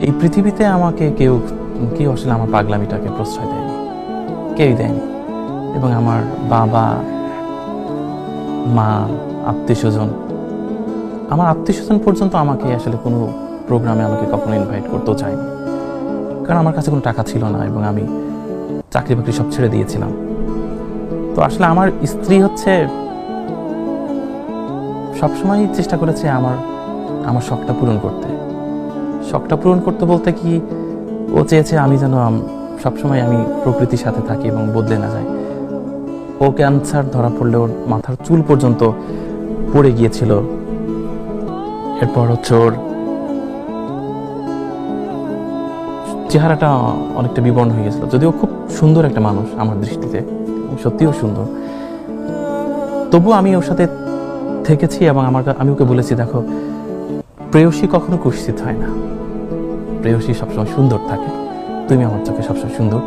এই পৃথিবীতে আমাকে কেউ কেউ আসলে আমার পাগলামিটাকে প্রশ্রয় দেয়নি, কেউই দেয়নি। এবং আমার বাবা মা আত্মীয় স্বজন, আমার আত্মীয় স্বজন পর্যন্ত আমাকে আসলে কোনো প্রোগ্রামে আমাকে কখনো ইনভাইট করতেও চায়নি, কারণ আমার কাছে কোনো টাকা ছিল না এবং আমি চাকরি বাকরি সব ছেড়ে দিয়েছিলাম। তো আসলে আমার স্ত্রী হচ্ছে সবসময় চেষ্টা করেছে আমার আমার শখটা পূরণ করতে। শখটা পূরণ করতে বলতে কি, ও চেয়েছে আমি যেন সবসময় আমি প্রকৃতির সাথে থাকি এবং বদলে না যাই। ও ক্যান্সার ধরা পড়লে ওর মাথার চুল পর্যন্ত পড়ে গিয়েছিল। এরপর হচ্ছে ওর চেহারাটা অনেকটা বিবর্ণ হয়ে গেছিল, যদিও খুব সুন্দর একটা মানুষ আমার দৃষ্টিতে, সত্যিও সুন্দর। তবু আমি ওর সাথে থেকেছি এবং আমি ওকে বলেছি, দেখো, প্রেয়সী কখনো কুৎসিত হয় না, প্রেয়সী সবসময় সুন্দর থাকে, তুমি আমার চোখে সবসময় সুন্দর।